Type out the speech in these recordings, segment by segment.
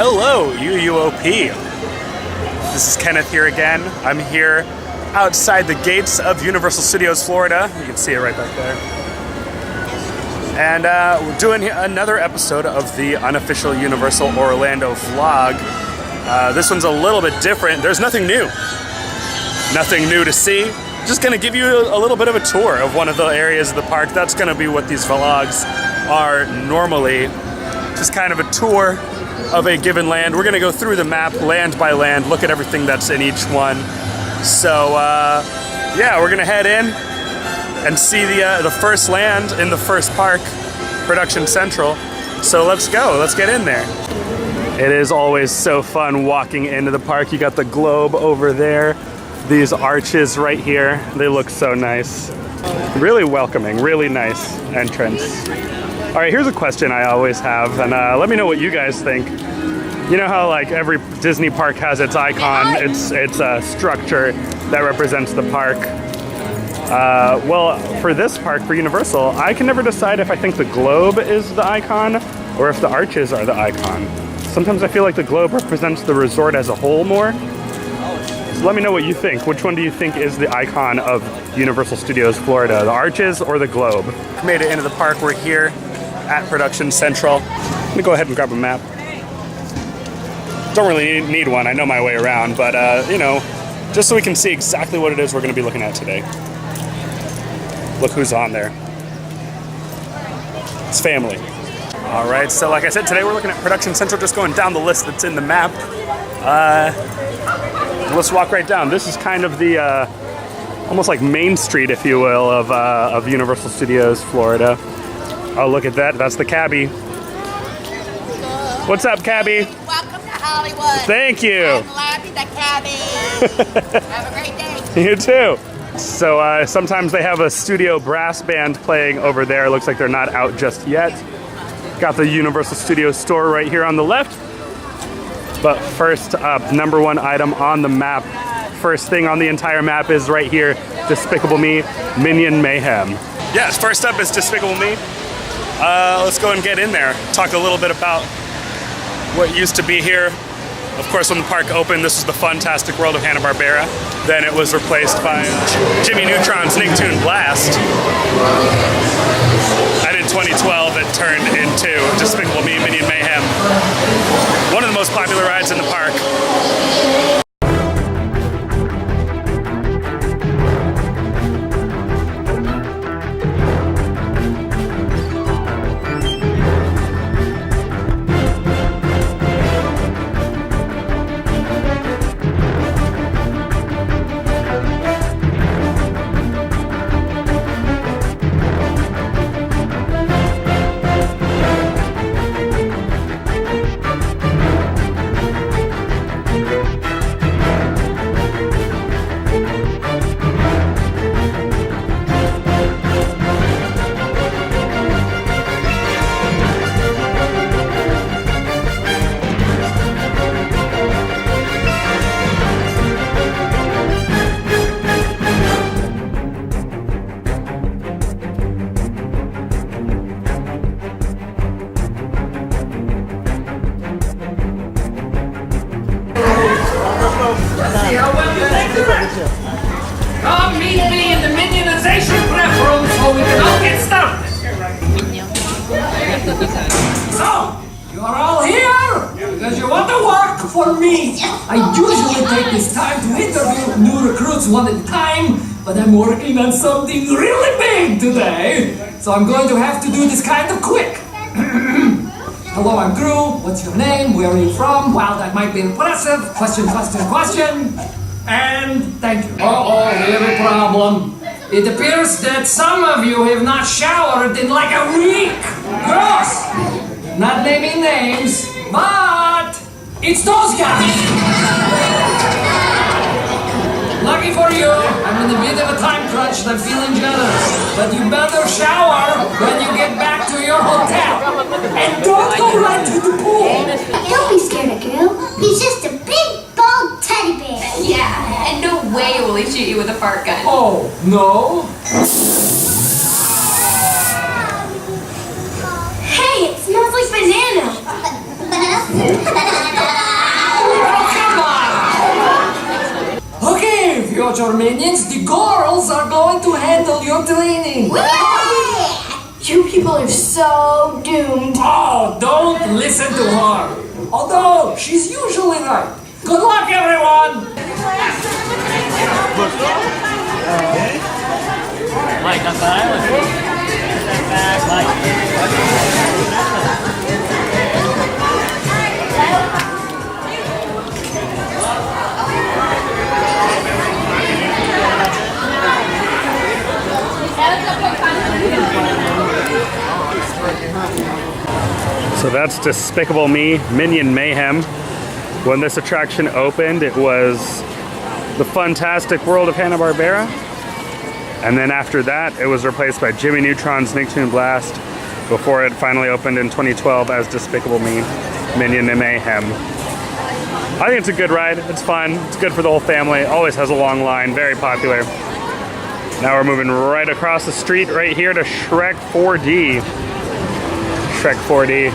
Hello, UUOP. This is Kenneth here again. I'm here outside the gates of Universal Studios Florida. You can see it right back there. And we're doing another episode of the unofficial Universal Orlando vlog. This one's a little bit different. There's nothing new. Nothing new to see. Just gonna give you a little bit of a tour of one of the areas of the park. That's gonna be what these vlogs are normally. Just kind of a tour of a given land. We're gonna go through the map land by land, look at everything that's in each one. So yeah, we're gonna head in and see the first land in the first park, Production Central. So let's go, let's get in there. It is always so fun walking into the park. You got the globe over there, these arches right here. They look so nice. Really welcoming, really nice entrance. All right, here's a question I always have, and let me know what you guys think. You know how like every Disney park has its icon, it's a structure that represents the park. Well, for this park, for Universal, I can never decide if I think the globe is the icon or if the arches are the icon. Sometimes I feel like the globe represents the resort as a whole more. So let me know what you think. Which one do you think is the icon of Universal Studios Florida, the arches or the globe? Made it into the park. We're here at Production Central. I'm gonna go ahead and grab a map. Don't really need one, I know my way around, but you know, just so we can see exactly what it is we're gonna be looking at today. Look who's on there. It's family. All right, so like I said, today we're looking at Production Central, just going down the list that's in the map. Let's walk right down. This is kind of the, almost like Main Street, if you will, of Universal Studios Florida. Oh, look at that. That's the cabbie. What's up, cabbie? Welcome to Hollywood. Thank you. I'm Larry the cabbie. Have a great day. You too. So sometimes they have a studio brass band playing over there. It looks like they're not out just yet. Got the Universal Studios store right here on the left. But first up, number one item on the map. First thing on the entire map is right here, Despicable Me, Minion Mayhem. Yes, first up is Despicable Me. Let's go and get in there. Talk a little bit about what used to be here. Of course, when the park opened, this was the Funtastic World of Hanna-Barbera. Then it was replaced by Jimmy Neutron's Nicktoon Blast. And in 2012, it turned into Despicable Me, Minion Mayhem. One of the most popular rides in the park. Come meet me in the minionization prep room so we can all get started. So, you're all here because you want to work for me. I usually take this time to interview new recruits one at a time, but I'm working on something really big today. So I'm going to have to do this kind of quick. Hello, I'm Drew. What's your name? Where are you from? Wow, that might be impressive. Question. And thank you. Uh-oh, we have a problem. It appears that some of you have not showered in like a week. Gross! Not naming names, but it's those guys. Lucky for you, I'm in a bit of a time crunch and I'm feeling jealous. But you better shower when you get back to your hotel. And don't go right to the pool. Don't be scared of Gru. He's just a big, bald teddy bear. Yeah, and no way will he shoot you with a fart gun. Oh, no? Hey, it smells like banana. your minions. The girls are going to handle your training. You people are so doomed. Oh, don't listen to her. Although she's usually right. Good luck, everyone. Mike, on the island. So that's Despicable Me, Minion Mayhem. When this attraction opened, it was the Fantastic World of Hanna-Barbera. And then after that, it was replaced by Jimmy Neutron's Nicktoon Blast before it finally opened in 2012 as Despicable Me, Minion Mayhem. I think it's a good ride. It's fun. It's good for the whole family. Always has a long line. Very popular. Now we're moving right across the street right here to Shrek 4D. Shrek 4D.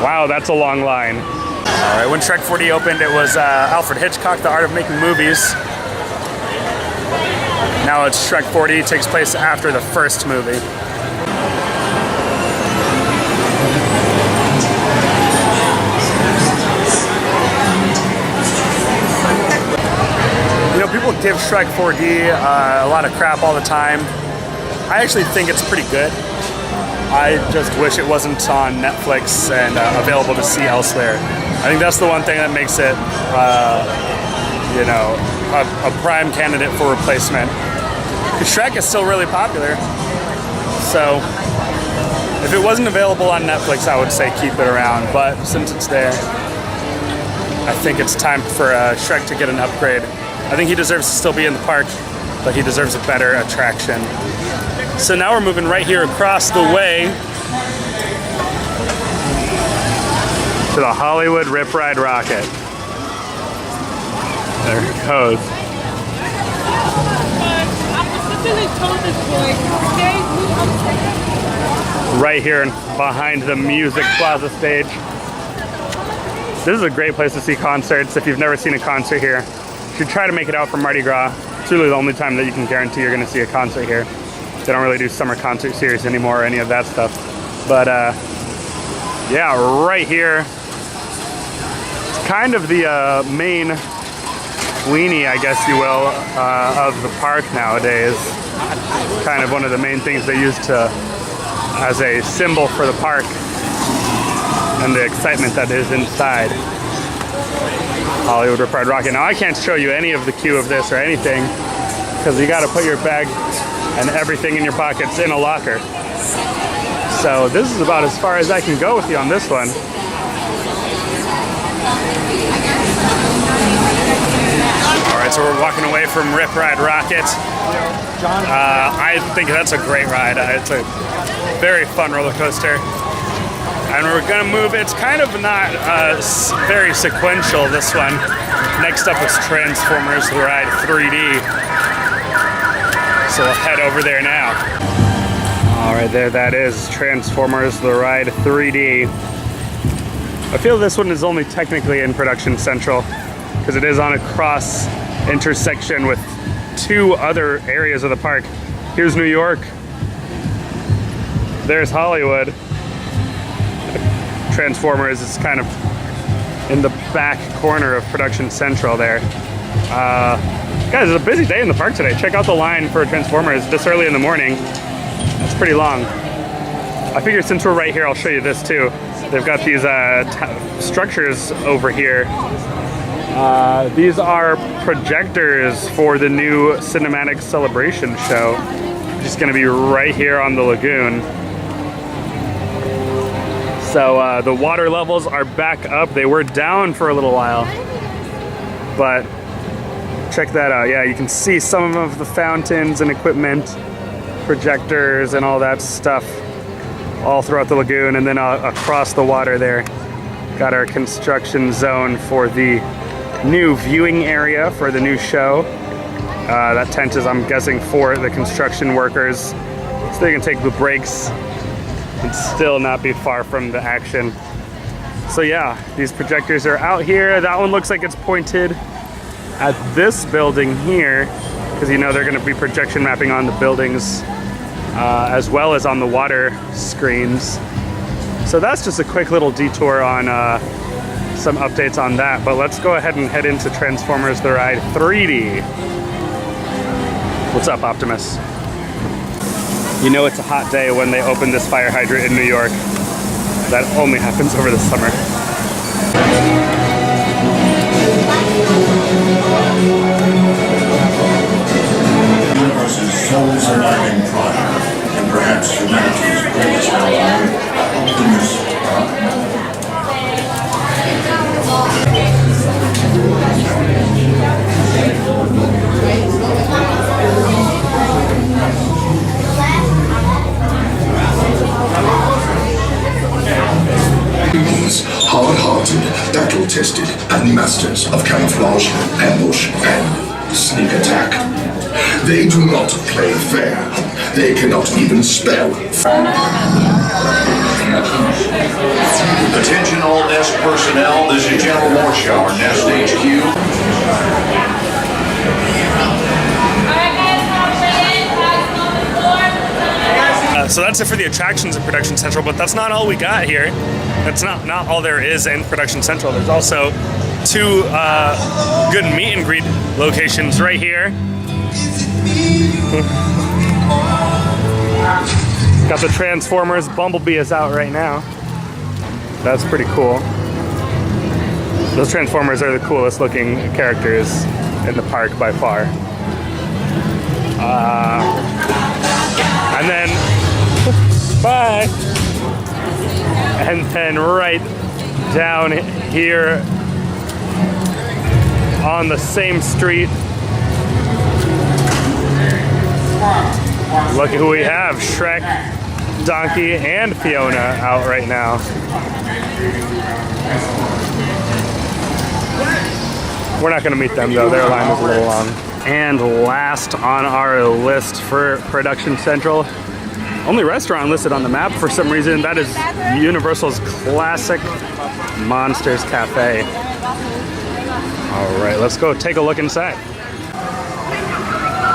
Wow, that's a long line. All right, when Shrek 4D opened, it was Alfred Hitchcock, The Art of Making Movies. Now it's Shrek 4D. It takes place after the first movie. You know, people give Shrek 4D a lot of crap all the time. I actually think it's pretty good. I just wish it wasn't on Netflix and available to see elsewhere. I think that's the one thing that makes it, you know, a prime candidate for replacement. Because Shrek is still really popular. So if it wasn't available on Netflix, I would say keep it around. But since it's there, I think it's time for Shrek to get an upgrade. I think he deserves to still be in the park, but he deserves a better attraction. So now we're moving right here across the way to the Hollywood Rip Ride Rocket. There it goes. Right here behind the Music Plaza stage. This is a great place to see concerts. If you've never seen a concert here, you should try to make it out for Mardi Gras. It's really the only time that you can guarantee you're going to see a concert here. They don't really do summer concert series anymore or any of that stuff. But yeah, right here, it's kind of the main weenie, I guess you will, of the park nowadays. Kind of one of the main things they use to as a symbol for the park and the excitement that is inside Hollywood Rip Ride Rocket. Now I can't show you any of the queue of this or anything because you got to put your bag and everything in your pockets in a locker. So this is about as far as I can go with you on this one. All right, so we're walking away from Rip Ride Rocket. I think that's a great ride. It's a very fun roller coaster. And we're gonna move, it's kind of not very sequential, this one. Next up is Transformers The Ride 3D. So we'll head over there now. All right, there that is, Transformers The Ride 3D. I feel this one is only technically in Production Central because it is on a cross intersection with two other areas of the park. Here's New York. There's Hollywood. Transformers is kind of in the back corner of Production Central there. Guys, it's a busy day in the park today. Check out the line for Transformers this early in the morning. It's pretty long. I figured since we're right here, I'll show you this too. They've got these structures over here. These are projectors for the new Cinematic Celebration show. Just gonna be right here on the lagoon. So the water levels are back up. They were down for a little while, but check that out. Yeah, you can see some of the fountains and equipment, projectors and all that stuff all throughout the lagoon, and then across the water there. Got our construction zone for the new viewing area for the new show. That tent is, I'm guessing, for the construction workers, so they can take the breaks and still not be far from the action. So yeah, these projectors are out here. That one looks like it's pointed at this building here, because you know they're going to be projection mapping on the buildings as well as on the water screens. So that's just a quick little detour on some updates on that, but let's go ahead and head into Transformers The Ride 3D. What's up, Optimus? You know it's a hot day when they open this fire hydrant in New York. That only happens over the summer. The universe's sole surviving product, and perhaps humanity's greatest ally, Optimus Prime. Hard-hearted, battle-tested, and masters of camouflage, ambush, and sneak attack. They do not play fair. They cannot even spell. Attention all Nest personnel, this is General Morshower, Nest HQ. So that's it for the attractions in Production Central, but that's not all we got here. That's not all there is in Production Central. There's also two good meet and greet locations right here. Got the Transformers. Bumblebee is out right now. That's pretty cool. Those Transformers are the coolest looking characters in the park by far. And then, bye. And then right down here on the same street, look at who we have. Shrek, Donkey, and Fiona out right now. We're not gonna meet them though, their line is a little long. And last on our list for Production Central, only restaurant listed on the map for some reason, that is Universal's classic Monsters Cafe. All right, let's go take a look inside.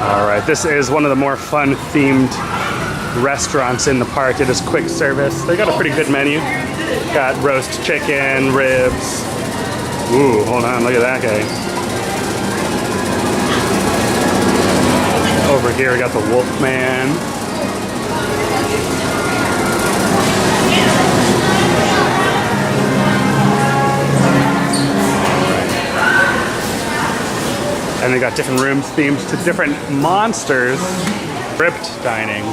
All right, this is one of the more fun themed restaurants in the park. It is quick service. They got a pretty good menu. Got roast chicken, ribs. Ooh, hold on, look at that guy. Over here, we got the Wolfman. And they got different rooms themed to different monsters. Ripped dining.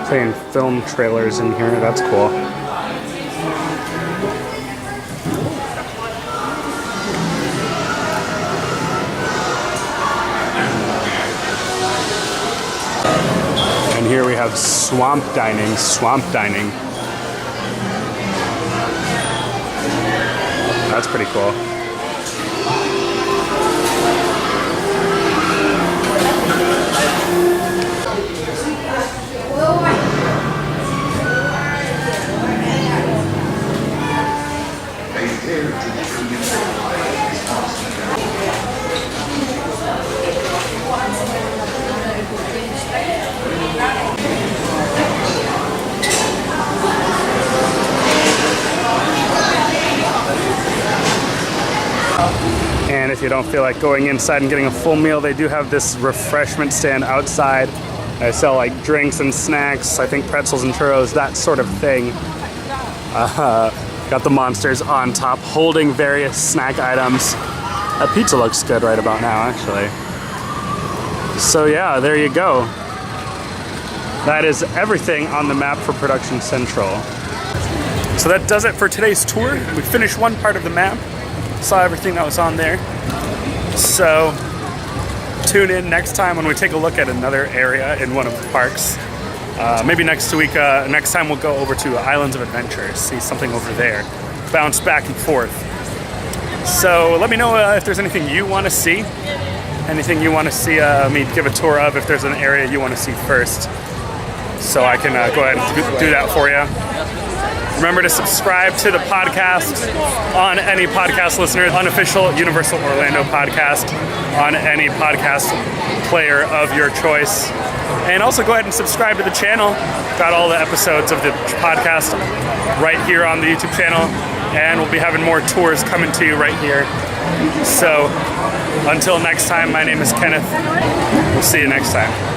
Playing film trailers in here, that's cool. And here we have swamp dining. That's pretty cool. And if you don't feel like going inside and getting a full meal, they do have this refreshment stand outside. They sell like drinks and snacks, I think pretzels and churros, that sort of thing. Got the monsters on top holding various snack items. That pizza looks good right about now, actually. So yeah, there you go. That is everything on the map for Production Central. So that does it for today's tour. We finished one part of the map. Saw everything that was on there. So tune in next time when we take a look at another area in one of the parks. Maybe next time we'll go over to Islands of Adventure, see something over there. Bounce back and forth. So let me know if there's anything you want to see. Anything you want to see me give a tour of, if there's an area you want to see first. So I can go ahead and do that for you. Remember to subscribe to the podcast on any podcast listener, Unofficial Universal Orlando podcast on any podcast player of your choice. And also go ahead and subscribe to the channel. Got all the episodes of the podcast right here on the YouTube channel. And we'll be having more tours coming to you right here. So until next time, my name is Kenneth. We'll see you next time.